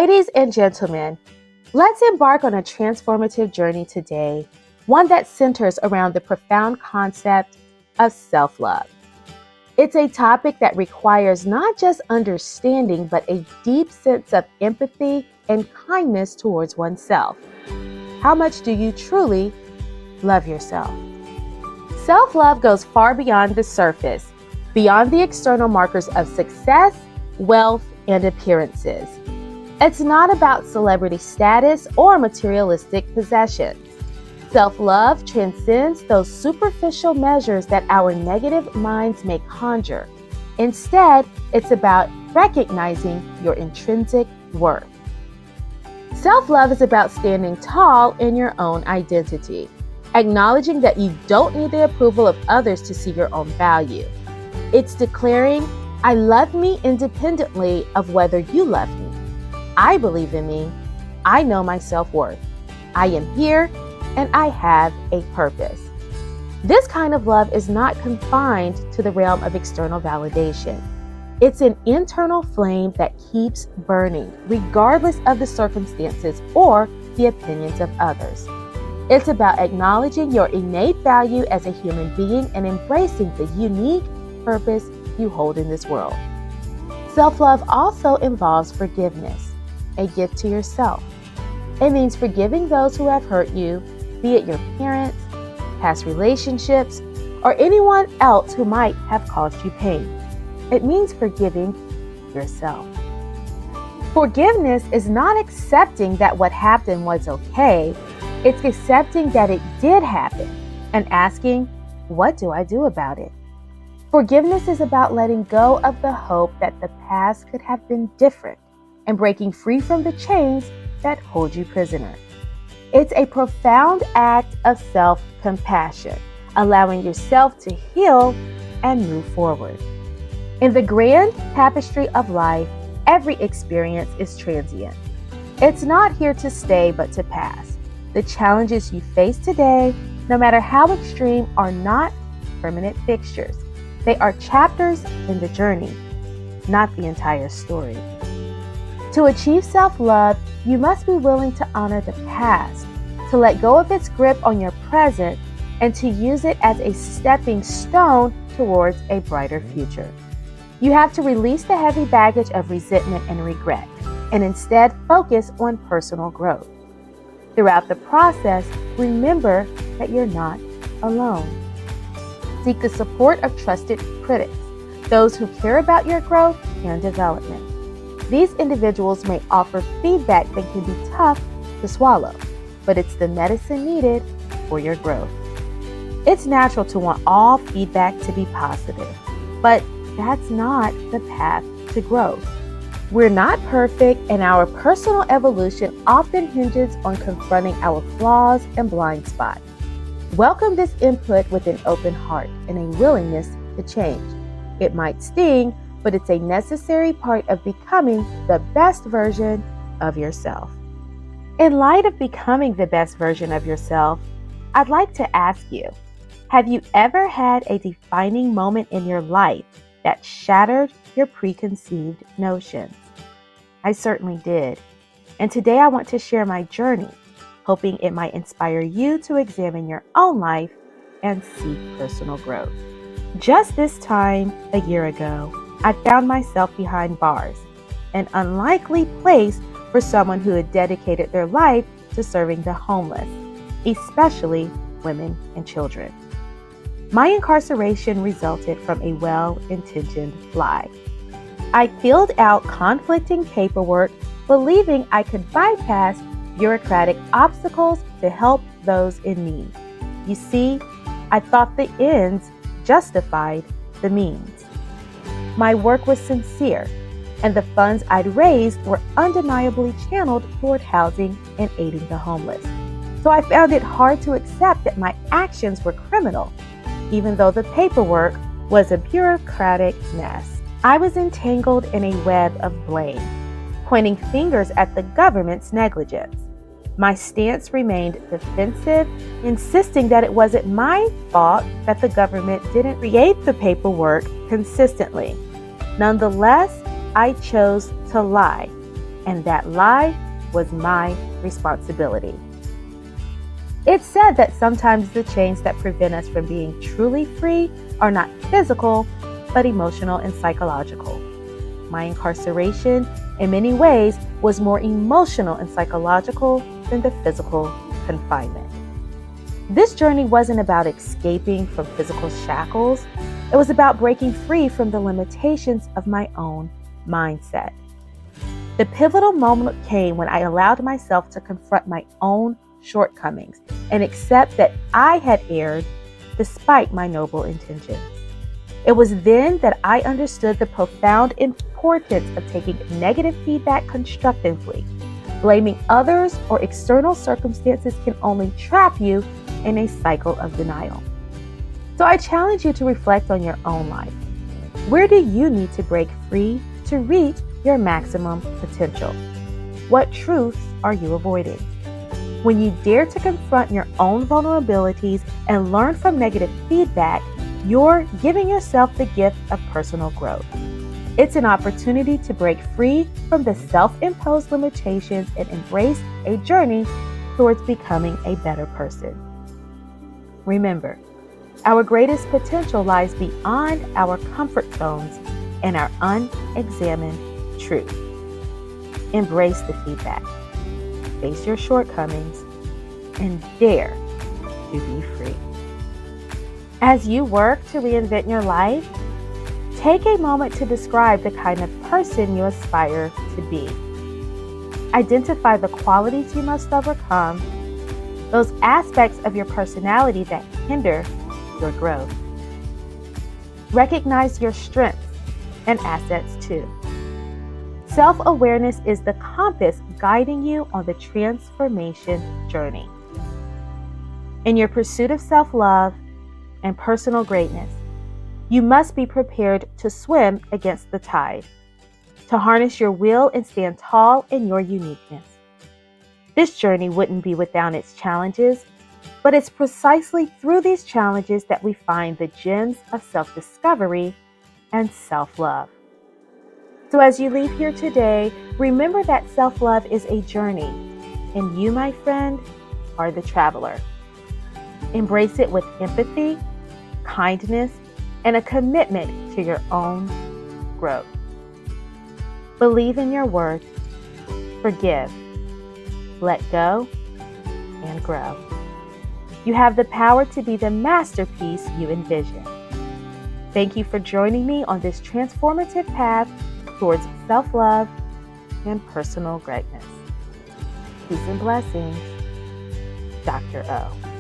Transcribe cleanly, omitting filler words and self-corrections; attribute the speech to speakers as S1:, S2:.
S1: Ladies and gentlemen, let's embark on a transformative journey today, one that centers around the profound concept of self-love. It's a topic that requires not just understanding, but a deep sense of empathy and kindness towards oneself. How much do you truly love yourself? Self-love goes far beyond the surface, beyond the external markers of success, wealth, and appearances. It's not about celebrity status or materialistic possessions. Self-love transcends those superficial measures that our negative minds may conjure. Instead, it's about recognizing your intrinsic worth. Self-love is about standing tall in your own identity, acknowledging that you don't need the approval of others to see your own value. It's declaring, I love me independently of whether you love me. I believe in me. I know my self-worth. I am here and I have a purpose. This kind of love is not confined to the realm of external validation. It's an internal flame that keeps burning, regardless of the circumstances or the opinions of others. It's about acknowledging your innate value as a human being and embracing the unique purpose you hold in this world. Self-love also involves forgiveness, a gift to yourself. It means forgiving those who have hurt you, be it your parents, past relationships, or anyone else who might have caused you pain. It means forgiving yourself. Forgiveness is not accepting that what happened was okay. It's accepting that it did happen and asking, what do I do about it? Forgiveness is about letting go of the hope that the past could have been different and breaking free from the chains that hold you prisoner. It's a profound act of self-compassion, allowing yourself to heal and move forward. In the grand tapestry of life, every experience is transient. It's not here to stay, but to pass. The challenges you face today, no matter how extreme, are not permanent fixtures. They are chapters in the journey, not the entire story. To achieve self-love, you must be willing to honor the past, to let go of its grip on your present, and to use it as a stepping stone towards a brighter future. You have to release the heavy baggage of resentment and regret, and instead focus on personal growth. Throughout the process, remember that you're not alone. Seek the support of trusted critics, those who care about your growth and development. These individuals may offer feedback that can be tough to swallow, but it's the medicine needed for your growth. It's natural to want all feedback to be positive, but that's not the path to growth. We're not perfect, and our personal evolution often hinges on confronting our flaws and blind spots. Welcome this input with an open heart and a willingness to change. It might sting, but it's a necessary part of becoming the best version of yourself. In light of becoming the best version of yourself, I'd like to ask you, have you ever had a defining moment in your life that shattered your preconceived notions? I certainly did. And today I want to share my journey, hoping it might inspire you to examine your own life and seek personal growth. Just this time a year ago, I found myself behind bars, an unlikely place for someone who had dedicated their life to serving the homeless, especially women and children. My incarceration resulted from a well-intentioned lie. I filled out conflicting paperwork, believing I could bypass bureaucratic obstacles to help those in need. You see, I thought the ends justified the means. My work was sincere, and the funds I'd raised were undeniably channeled toward housing and aiding the homeless. So I found it hard to accept that my actions were criminal, even though the paperwork was a bureaucratic mess. I was entangled in a web of blame, pointing fingers at the government's negligence. My stance remained defensive, insisting that it wasn't my fault that the government didn't create the paperwork consistently. Nonetheless, I chose to lie, and that life was my responsibility. It's said that sometimes the chains that prevent us from being truly free are not physical, but emotional and psychological. My incarceration, in many ways, was more emotional and psychological than the physical confinement. This journey wasn't about escaping from physical shackles. It was about breaking free from the limitations of my own mindset. The pivotal moment came when I allowed myself to confront my own shortcomings and accept that I had erred despite my noble intentions. It was then that I understood the profound importance of taking negative feedback constructively. Blaming others or external circumstances can only trap you in a cycle of denial. So I challenge you to reflect on your own life. Where do you need to break free to reach your maximum potential? What truths are you avoiding? When you dare to confront your own vulnerabilities and learn from negative feedback, you're giving yourself the gift of personal growth. It's an opportunity to break free from the self-imposed limitations and embrace a journey towards becoming a better person. Remember, our greatest potential lies beyond our comfort zones and our unexamined truth. Embrace the feedback, face your shortcomings, and dare to be free. As you work to reinvent your life, take a moment to describe the kind of person you aspire to be. Identify the qualities you must overcome, those aspects of your personality that hinder your growth. Recognize your strengths and assets too. Self-awareness is the compass guiding you on the transformation journey. In your pursuit of self-love and personal greatness, you must be prepared to swim against the tide, to harness your will and stand tall in your uniqueness. This journey wouldn't be without its challenges, but it's precisely through these challenges that we find the gems of self-discovery and self-love. So as you leave here today, remember that self-love is a journey, and you, my friend, are the traveler. Embrace it with empathy, kindness, and a commitment to your own growth. Believe in your worth, forgive, let go, and grow. You have the power to be the masterpiece you envision. Thank you for joining me on this transformative path towards self-love and personal greatness. Peace and blessings, Dr. O.